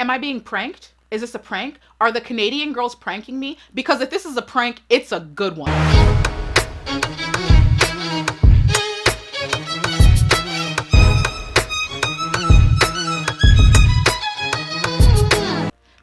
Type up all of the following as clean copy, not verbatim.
Am I being pranked? Is this a prank? Are the Canadian girls pranking me? Because if this is a prank, it's a good one.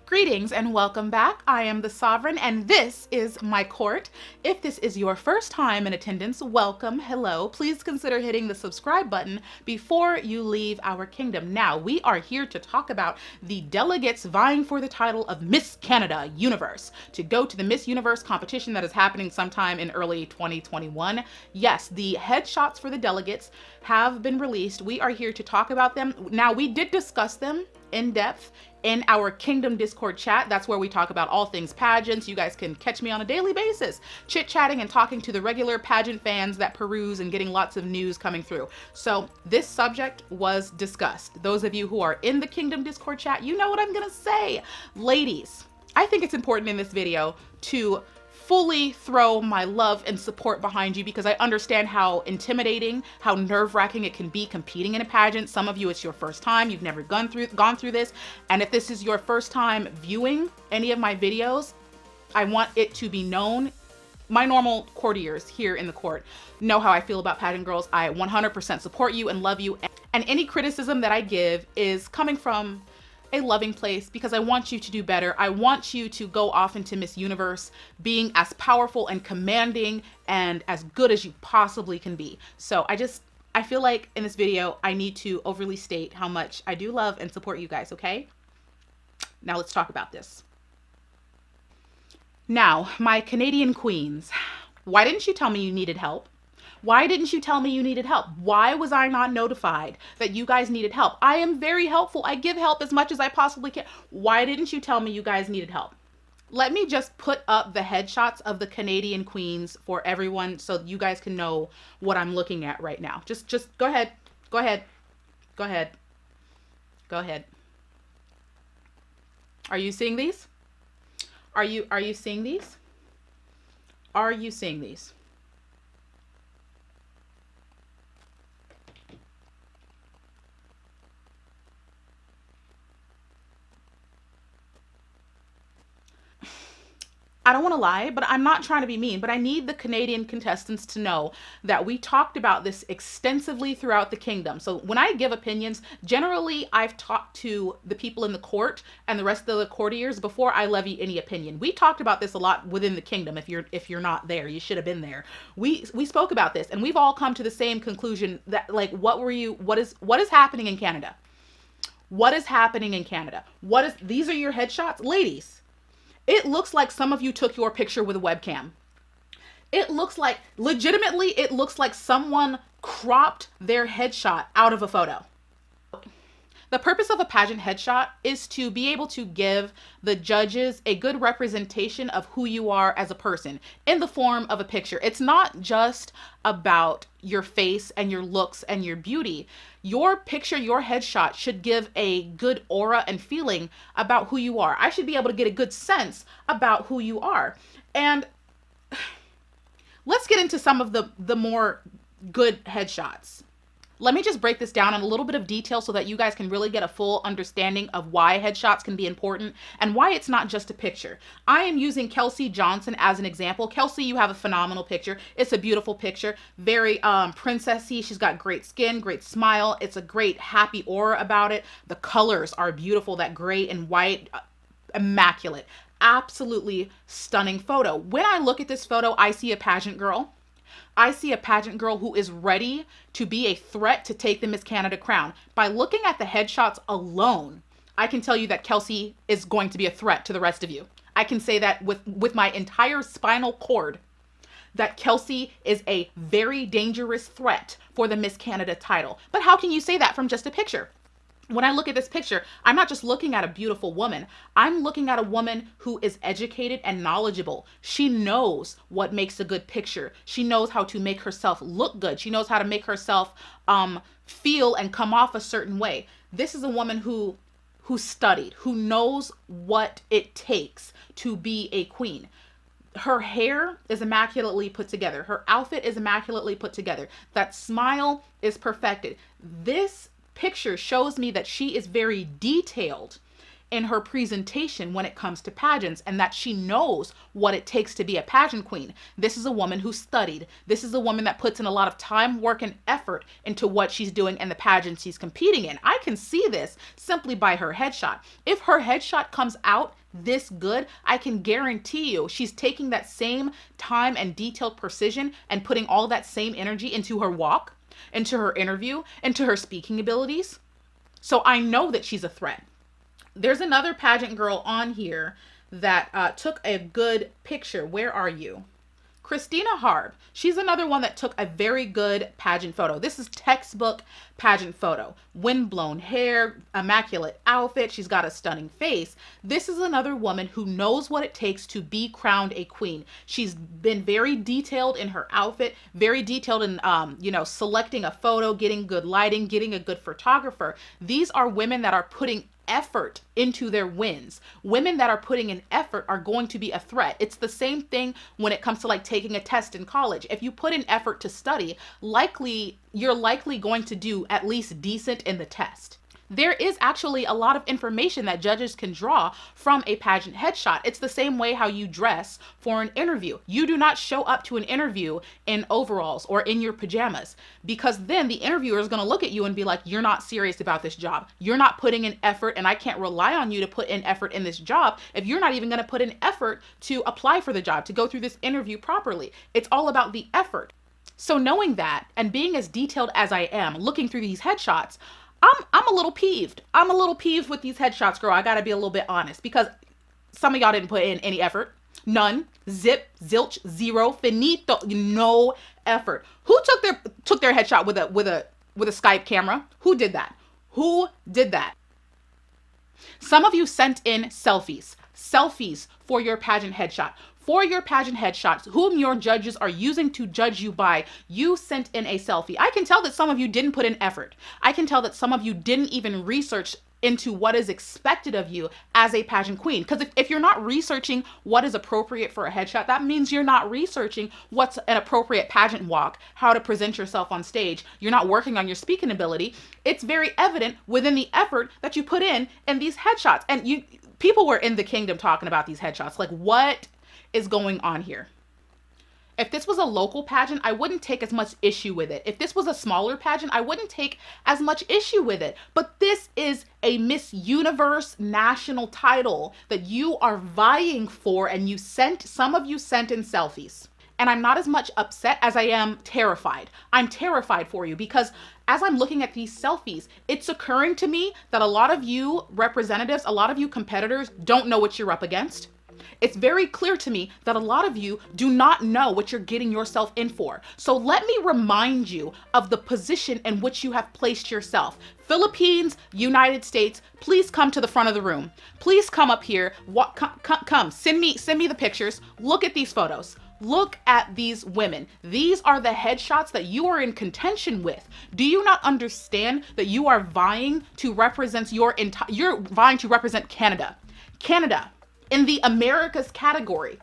Greetings and welcome back. I am the Sovereign and this is my court. If this is your first time in attendance, welcome, hello. Please consider hitting the subscribe button before you leave our kingdom. Now, we are here to talk about the delegates vying for the title of Miss Canada Universe to go to the Miss Universe competition that is happening sometime in early 2021. Yes, the headshots for the delegates have been released. We are here to talk about them. Now, we did discuss them in depth in our Kingdom Discord chat. That's where we talk about all things pageants. You guys can catch me on a daily basis, chit-chatting and talking to the regular pageant fans that peruse and getting lots of news coming through. So this subject was discussed. Those of you who are in the Kingdom Discord chat, you know what I'm gonna say. Ladies, I think it's important in this video to fully throw my love and support behind you because I understand how intimidating, how nerve-wracking it can be competing in a pageant. Some of you, it's your first time, you've never gone through this. And if this is your first time viewing any of my videos, I want it to be known. My normal courtiers here in the court know how I feel about pageant girls. I 100% support you and love you. And any criticism that I give is coming from a loving place because I want you to do better. I want you to go off into Miss Universe being as powerful and commanding and as good as you possibly can be. So I feel like in this video, I need to overly state how much I do love and support you guys, okay? Now let's talk about this. Now, my Canadian queens, why didn't you tell me you needed help? Why didn't you tell me you needed help? Why was I not notified that you guys needed help? I am very helpful. I give help as much as I possibly can. Why didn't you tell me you guys needed help? Let me just put up the headshots of the Canadian queens for everyone so you guys can know what I'm looking at right now. Just go ahead. Go ahead. Go ahead. Go ahead. Are you seeing these? Are you seeing these? Are you seeing these? I don't want to lie, but I'm not trying to be mean, but I need the Canadian contestants to know that we talked about this extensively throughout the kingdom. So when I give opinions, generally I've talked to the people in the court and the rest of the courtiers before I levy any opinion. We talked about this a lot within the kingdom. If you're not there, you should have been there. We spoke about this and we've all come to the same conclusion that like, what is happening in Canada? What is happening in Canada? These are your headshots? Ladies, it looks like some of you took your picture with a webcam. It looks like, legitimately, it looks like someone cropped their headshot out of a photo. The purpose of a pageant headshot is to be able to give the judges a good representation of who you are as a person in the form of a picture. It's not just about your face and your looks and your beauty. Your picture, your headshot should give a good aura and feeling about who you are. I should be able to get a good sense about who you are. And let's get into some of the more good headshots. Let me just break this down in a little bit of detail so that you guys can really get a full understanding of why headshots can be important and why it's not just a picture. I am using Kelsey Johnson as an example. Kelsey, you have a phenomenal picture. It's a beautiful picture, very princessy. She's got great skin, great smile. It's a great happy aura about it. The colors are beautiful, that gray and white, immaculate. Absolutely stunning photo. When I look at this photo, I see a pageant girl. I see a pageant girl who is ready to be a threat to take the Miss Canada crown. By looking at the headshots alone, I can tell you that Kelsey is going to be a threat to the rest of you. I can say that with my entire spinal cord, that Kelsey is a very dangerous threat for the Miss Canada title. But how can you say that from just a picture? When I look at this picture, I'm not just looking at a beautiful woman. I'm looking at a woman who is educated and knowledgeable. She knows what makes a good picture. She knows how to make herself look good. She knows how to make herself feel and come off a certain way. This is a woman who studied, who knows what it takes to be a queen. Her hair is immaculately put together. Her outfit is immaculately put together. That smile is perfected. This picture shows me that she is very detailed in her presentation when it comes to pageants, and that she knows what it takes to be a pageant queen. This is a woman who studied. This is a woman that puts in a lot of time, work, and effort into what she's doing and the pageants she's competing in. I can see this simply by her headshot. If her headshot comes out this good, I can guarantee you she's taking that same time and detailed precision and putting all that same energy into her walk, into her interview, into her speaking abilities. So I know that she's a threat. There's another pageant girl on here that took a good picture. Where are you? Christina Harb. She's another one that took a very good pageant photo. This is textbook pageant photo. Windblown hair, immaculate outfit. She's got a stunning face. This is another woman who knows what it takes to be crowned a queen. She's been very detailed in her outfit, very detailed in, selecting a photo, getting good lighting, getting a good photographer. These are women that are putting effort into their wins. Women that are putting in effort are going to be a threat. It's the same thing when it comes to like taking a test in college. If you put in effort to study, you're likely going to do at least decent in the test. There is actually a lot of information that judges can draw from a pageant headshot. It's the same way how you dress for an interview. You do not show up to an interview in overalls or in your pajamas, because then the interviewer is going to look at you and be like, you're not serious about this job. You're not putting in effort, and I can't rely on you to put in effort in this job if you're not even going to put in effort to apply for the job, to go through this interview properly. It's all about the effort. So knowing that and being as detailed as I am, looking through these headshots, I'm a little peeved. I'm a little peeved with these headshots, girl. I gotta be a little bit honest, because some of y'all didn't put in any effort. None. Zip, zilch, zero, finito, no effort. Who took their headshot with a Skype camera? Who did that? Who did that? Some of you sent in selfies for your pageant headshot. For your pageant headshots, whom your judges are using to judge you by, you sent in a selfie. I can tell that some of you didn't put in effort. I can tell that some of you didn't even research into what is expected of you as a pageant queen. Because if you're not researching what is appropriate for a headshot, that means you're not researching what's an appropriate pageant walk, how to present yourself on stage. You're not working on your speaking ability. It's very evident within the effort that you put in these headshots. And people were in the kingdom talking about these headshots. Like, what is going on here? If this was a local pageant, I wouldn't take as much issue with it. If this was a smaller pageant, I wouldn't take as much issue with it. But this is a Miss Universe national title that you are vying for, and some of you sent in selfies. And I'm not as much upset as I am terrified. I'm terrified for you, because as I'm looking at these selfies, it's occurring to me that a lot of you representatives, a lot of you competitors don't know what you're up against. It's very clear to me that a lot of you do not know what you're getting yourself in for. So let me remind you of the position in which you have placed yourself. Philippines, United States, please come to the front of the room. Please come up here. Come, send me the pictures. Look at these photos. Look at these women. These are the headshots that you are in contention with. Do you not understand that you are vying to represent you're vying to represent Canada? Canada. In the Americas category.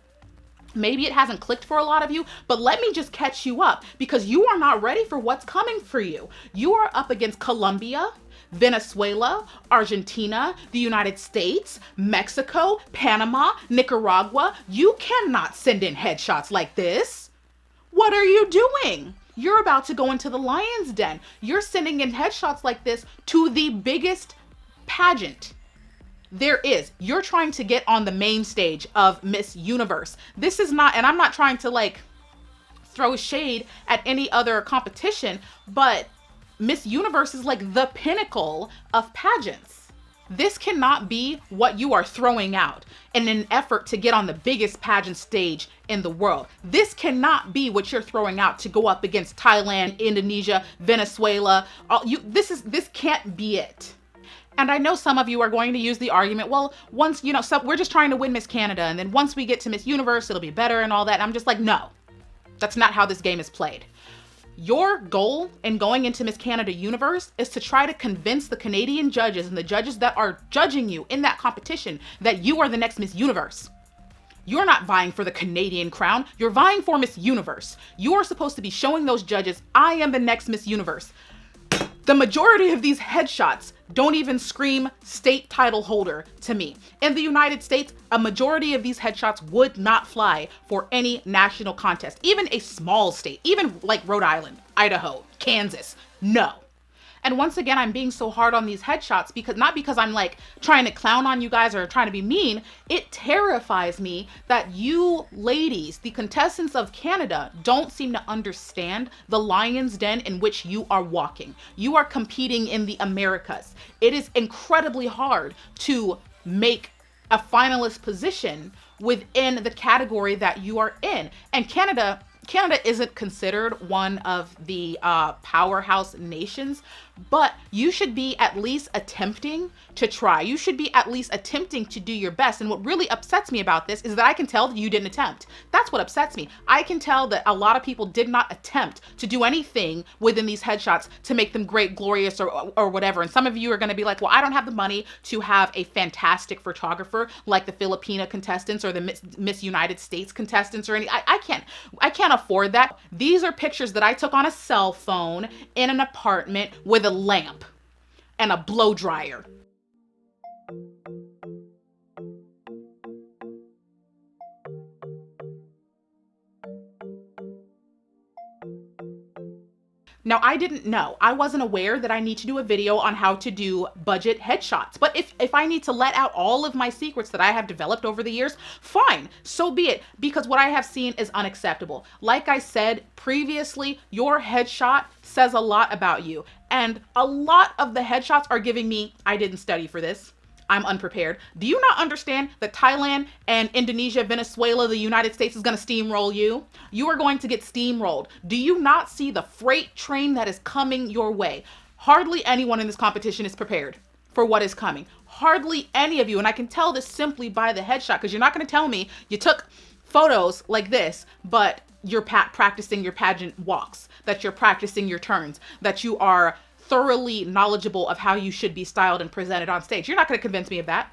Maybe it hasn't clicked for a lot of you, but let me just catch you up, because you are not ready for what's coming for you. You are up against Colombia, Venezuela, Argentina, the United States, Mexico, Panama, Nicaragua. You cannot send in headshots like this. What are you doing? You're about to go into the lion's den. You're sending in headshots like this to the biggest pageant there is. You're trying to get on the main stage of Miss Universe. This is not, and I'm not trying to like throw shade at any other competition, but Miss Universe is like the pinnacle of pageants. This cannot be what you are throwing out in an effort to get on the biggest pageant stage in the world. This cannot be what you're throwing out to go up against Thailand, Indonesia, Venezuela. This can't be it. And I know some of you are going to use the argument, well, once, we're just trying to win Miss Canada, and then once we get to Miss Universe, it'll be better and all that. And I'm just like, no, that's not how this game is played. Your goal in going into Miss Canada Universe is to try to convince the Canadian judges and the judges that are judging you in that competition that you are the next Miss Universe. You're not vying for the Canadian crown. You're vying for Miss Universe. You are supposed to be showing those judges, I am the next Miss Universe. The majority of these headshots don't even scream state title holder to me. In the United States, a majority of these headshots would not fly for any national contest, even a small state, even like Rhode Island, Idaho, Kansas. No. And once again, I'm being so hard on these headshots because not because I'm like trying to clown on you guys or trying to be mean. It terrifies me that you ladies, the contestants of Canada, don't seem to understand the lion's den in which you are walking. You are competing in the Americas. It is incredibly hard to make a finalist position within the category that you are in. And Canada isn't considered one of the powerhouse nations, but you should be at least attempting to try. You should be at least attempting to do your best. And what really upsets me about this is that I can tell that you didn't attempt. That's what upsets me. I can tell that a lot of people did not attempt to do anything within these headshots to make them great, glorious, or whatever. And some of you are going to be like, well, I don't have the money to have a fantastic photographer like the Filipina contestants or the Miss United States contestants or any. I can't afford that. These are pictures that I took on a cell phone in an apartment with a lamp and a blow dryer. Now, I didn't know. I wasn't aware that I need to do a video on how to do budget headshots. But if I need to let out all of my secrets that I have developed over the years, fine, so be it. Because what I have seen is unacceptable. Like I said previously, your headshot says a lot about you. And a lot of the headshots are giving me, I didn't study for this. I'm unprepared. Do you not understand that Thailand and Indonesia, Venezuela, the United States is going to steamroll you? You are going to get steamrolled. Do you not see the freight train that is coming your way? Hardly anyone in this competition is prepared for what is coming. Hardly any of you. And I can tell this simply by the headshot, because you're not going to tell me you took photos like this, but you're practicing your pageant walks, that you're practicing your turns, that you are thoroughly knowledgeable of how you should be styled and presented on stage. You're not going to convince me of that.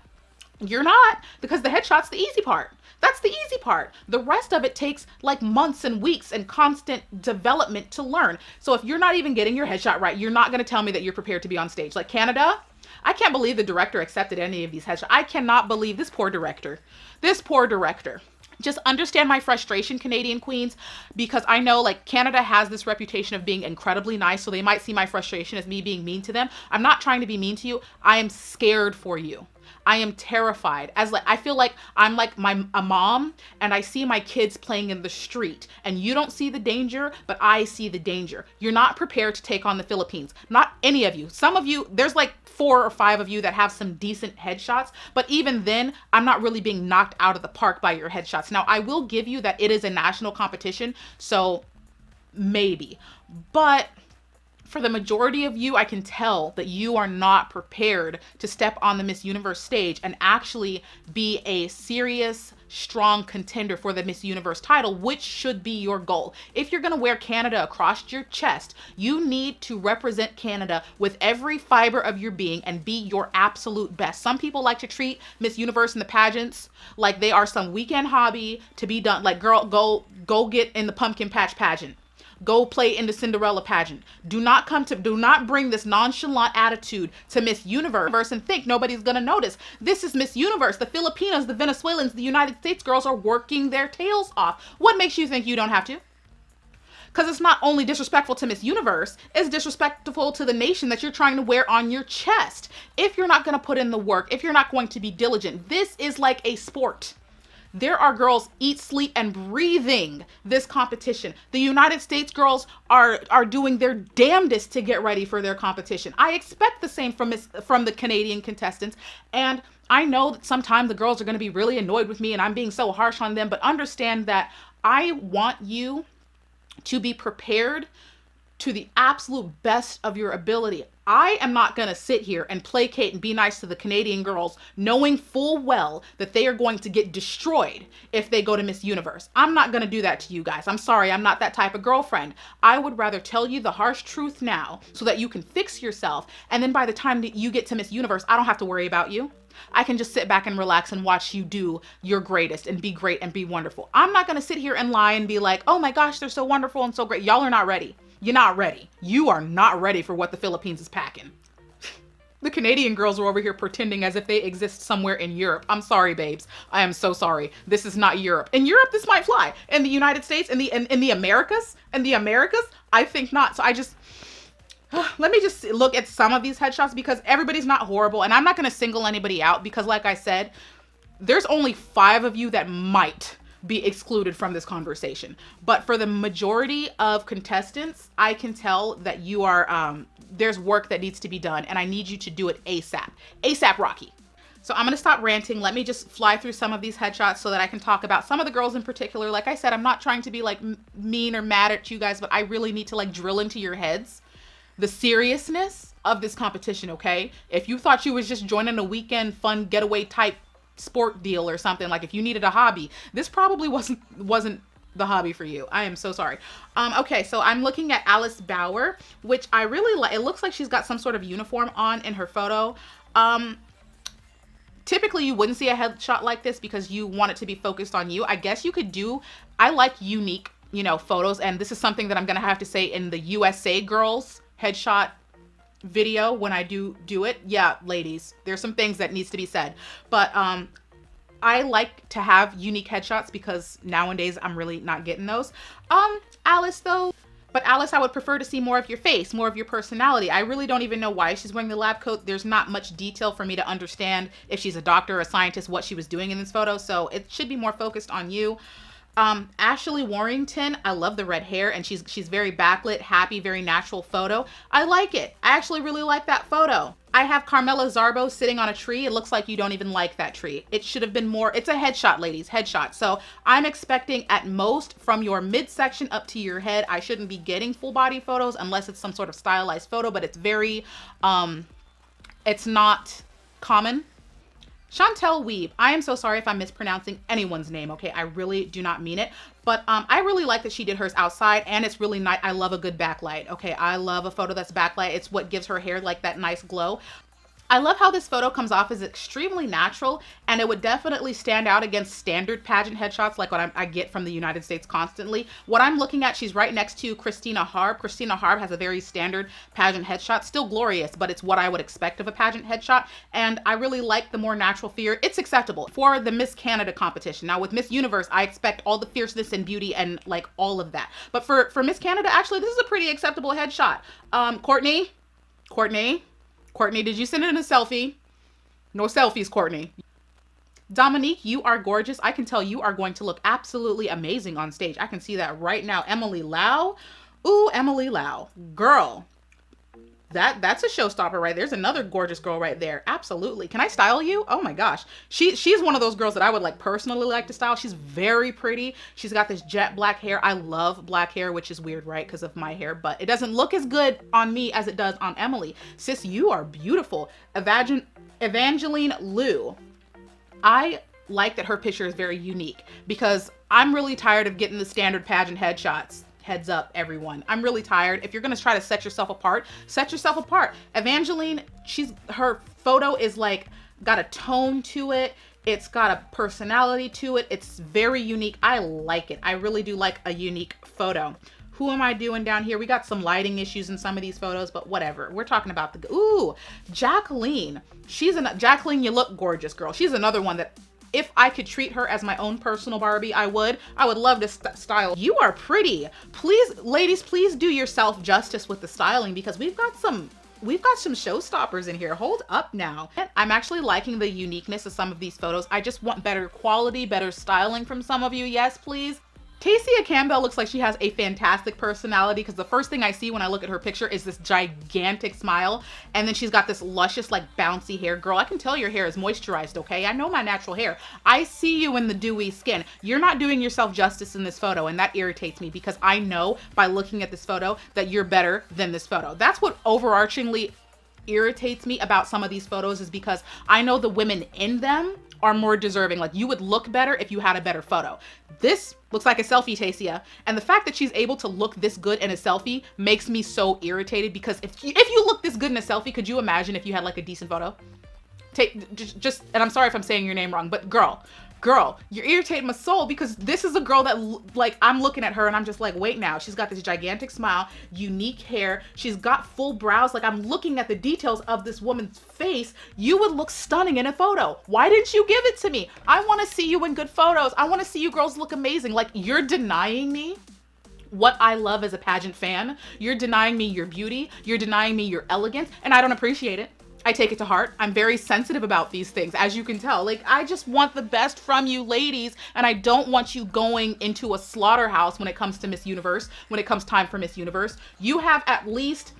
You're not, because the headshot's the easy part. That's the easy part. The rest of it takes like months and weeks and constant development to learn. So if you're not even getting your headshot right, you're not going to tell me that you're prepared to be on stage. Like Canada, I can't believe the director accepted any of these headshots. I cannot believe this poor director. This poor director. Just understand my frustration, Canadian queens, because I know like Canada has this reputation of being incredibly nice, so they might see my frustration as me being mean to them. I'm not trying to be mean to you. I am scared for you. I am terrified. As like I feel like I'm like a mom and I see my kids playing in the street and you don't see the danger, but I see the danger. You're not prepared to take on the Philippines. Not any of you. Some of you, there's like 4 or 5 of you that have some decent headshots, but even then, I'm not really being knocked out of the park by your headshots. Now, I will give you that it is a national competition, so maybe. But for the majority of you, I can tell that you are not prepared to step on the Miss Universe stage and actually be a serious, strong contender for the Miss Universe title, which should be your goal. If you're going to wear Canada across your chest, you need to represent Canada with every fiber of your being and be your absolute best. Some people like to treat Miss Universe and the pageants like they are some weekend hobby to be done. Like, girl, go get in the pumpkin patch pageant. Go play in the Cinderella pageant. Do not bring this nonchalant attitude to Miss Universe and think nobody's gonna notice. This is Miss Universe. The Filipinas, the Venezuelans, the United States girls are working their tails off. What makes you think you don't have to? Because it's not only disrespectful to Miss Universe, it's disrespectful to the nation that you're trying to wear on your chest. If you're not gonna put in the work, if you're not going to be diligent, this is like a sport. There are girls eat, sleep, and breathing this competition. The United States girls are doing their damnedest to get ready for their competition. I expect the same from the Canadian contestants. And I know that sometimes the girls are going to be really annoyed with me and I'm being so harsh on them, but understand that I want you to be prepared to the absolute best of your ability. I am not going to sit here and placate and be nice to the Canadian girls, knowing full well that they are going to get destroyed if they go to Miss Universe. I'm not going to do that to you guys. I'm sorry, I'm not that type of girlfriend. I would rather tell you the harsh truth now so that you can fix yourself. And then by the time that you get to Miss Universe, I don't have to worry about you. I can just sit back and relax and watch you do your greatest and be great and be wonderful. I'm not going to sit here and lie and be like, oh my gosh, they're so wonderful and so great. Y'all are not ready. You're not ready. You are not ready for what the Philippines is packing. The Canadian girls are over here pretending as if they exist somewhere in Europe. I'm sorry, babes. I am so sorry. This is not Europe. In Europe, this might fly. In the United States, in the Americas, I think not. So I just, let me just look at some of these headshots because everybody's not horrible. And I'm not going to single anybody out because like I said, there's only 5 of you that might be excluded from this conversation. But for the majority of contestants, I can tell that you are, there's work that needs to be done and I need you to do it ASAP. ASAP Rocky. So I'm gonna stop ranting. Let me just fly through some of these headshots so that I can talk about some of the girls in particular. Like I said, I'm not trying to be like mean or mad at you guys, but I really need to like drill into your heads the seriousness of this competition, okay? If you thought you was just joining a weekend fun getaway type sport deal or something, like if you needed a hobby, this probably wasn't the hobby for you. I am so sorry. Okay, so I'm looking at Alice Bauer, which I really like. It looks like she's got some sort of uniform on in her photo. Typically you wouldn't see a headshot like this because you want it to be focused on you. I guess you could do, I like unique, you know, photos, and this is something that I'm gonna have to say in the USA girls headshot video when I do it. Yeah, ladies, there's some things that needs to be said, but I like to have unique headshots because nowadays I'm really not getting those. Alice though, but Alice, I would prefer to see more of your face, more of your personality. I really don't even know why she's wearing the lab coat. There's not much detail for me to understand if she's a doctor or a scientist, what she was doing in this photo, so it should be more focused on you. Ashley Warrington, I love the red hair and she's very backlit, happy, very natural photo. I like it. I actually really like that photo. I have Carmela Zarbo sitting on a tree. It looks like you don't even like that tree. It should have been more, it's a headshot, ladies, headshot. So I'm expecting at most from your midsection up to your head. I shouldn't be getting full body photos unless it's some sort of stylized photo, but it's very, it's not common. Chantel Weeb, I am so sorry if I'm mispronouncing anyone's name, okay? I really do not mean it, but I really like that she did hers outside and it's really nice. I love a good backlight, okay? I love a photo that's backlight. It's what gives her hair like that nice glow. I love how this photo comes off as extremely natural and it would definitely stand out against standard pageant headshots like what I get from the United States constantly. What I'm looking at, she's right next to Christina Harb. Christina Harb has a very standard pageant headshot, still glorious, but it's what I would expect of a pageant headshot. And I really like the more natural feel. It's acceptable for the Miss Canada competition. Now with Miss Universe, I expect all the fierceness and beauty and like all of that. But for Miss Canada, actually, this is a pretty acceptable headshot. Courtney, did you send in a selfie? No selfies, Courtney. Dominique, you are gorgeous. I can tell you are going to look absolutely amazing on stage. I can see that right now. Emily Lau. Ooh, Emily Lau. Girl, that's a showstopper right there. There's another gorgeous girl right there. Absolutely. Can I style you? Oh my gosh. She's one of those girls that I would like personally like to style. She's very pretty. She's got this jet black hair. I love black hair, which is weird, right? Because of my hair, but it doesn't look as good on me as it does on Emily. Sis, you are beautiful. Evangeline Liu. I like that her picture is very unique because I'm really tired of getting the standard pageant headshots. Heads up, everyone. I'm really tired. If you're gonna try to set yourself apart, set yourself apart. Evangeline, her photo is like got a tone to it. It's got a personality to it. It's very unique. I like it. I really do like a unique photo. Who am I doing down here? We got some lighting issues in some of these photos, but whatever. We're talking about ooh, Jacqueline. Jacqueline, you look gorgeous, girl. She's another one that if I could treat her as my own personal Barbie, I would love to style. You are pretty. Please, ladies, please do yourself justice with the styling because we've got some showstoppers in here. Hold up now. I'm actually liking the uniqueness of some of these photos. I just want better quality, better styling from some of you. Yes, please. Tasia Campbell looks like she has a fantastic personality because the first thing I see when I look at her picture is this gigantic smile. And then she's got this luscious, like bouncy hair. Girl, I can tell your hair is moisturized, okay? I know my natural hair. I see you in the dewy skin. You're not doing yourself justice in this photo, and that irritates me because I know by looking at this photo that you're better than this photo. That's what overarchingly irritates me about some of these photos is because I know the women in them are more deserving. Like you would look better if you had a better photo. This looks like a selfie, Tasia. And the fact that she's able to look this good in a selfie makes me so irritated because if you look this good in a selfie, could you imagine if you had like a decent photo? And I'm sorry if I'm saying your name wrong, but girl, girl, you're irritating my soul, because this is a girl that, like, I'm looking at her and I'm just like, wait now, she's got this gigantic smile, unique hair, she's got full brows, like, I'm looking at the details of this woman's face. You would look stunning in a photo. Why didn't you give it to me? I want to see you in good photos. I want to see you girls look amazing. Like, you're denying me what I love as a pageant fan. You're denying me your beauty. You're denying me your elegance, and I don't appreciate it. I take it to heart. I'm very sensitive about these things, as you can tell. Like, I just want the best from you ladies, and I don't want you going into a slaughterhouse when it comes to Miss Universe, when it comes time for Miss Universe. You have at least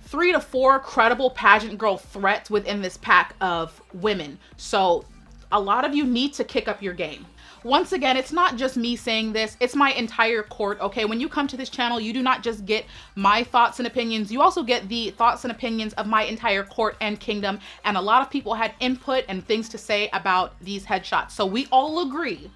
3 to 4 credible pageant girl threats within this pack of women. So a lot of you need to kick up your game. Once again, it's not just me saying this, it's my entire court, okay? When you come to this channel, you do not just get my thoughts and opinions, you also get the thoughts and opinions of my entire court and kingdom, and a lot of people had input and things to say about these headshots. So we all agree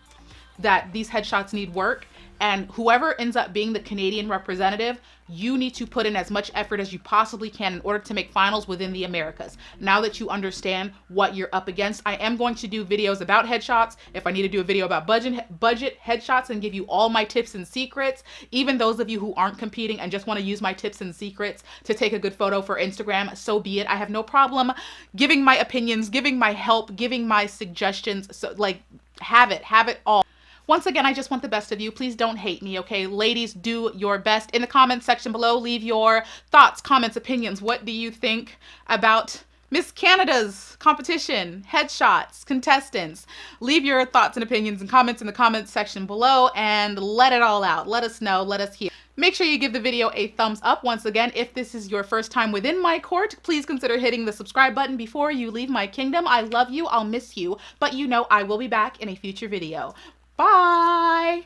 that these headshots need work, and whoever ends up being the Canadian representative, you need to put in as much effort as you possibly can in order to make finals within the Americas. Now that you understand what you're up against, I am going to do videos about headshots. If I need to do a video about budget headshots and give you all my tips and secrets, even those of you who aren't competing and just want to use my tips and secrets to take a good photo for Instagram, so be it. I have no problem giving my opinions, giving my help, giving my suggestions. So, like, have it all. Once again, I just want the best of you. Please don't hate me, okay? Ladies, do your best. In the comments section below, leave your thoughts, comments, opinions. What do you think about Miss Canada's competition, headshots, contestants? Leave your thoughts and opinions and comments in the comments section below and let it all out. Let us know, let us hear. Make sure you give the video a thumbs up. Once again, if this is your first time within my court, please consider hitting the subscribe button before you leave my kingdom. I love you, I'll miss you, but you know I will be back in a future video. Bye!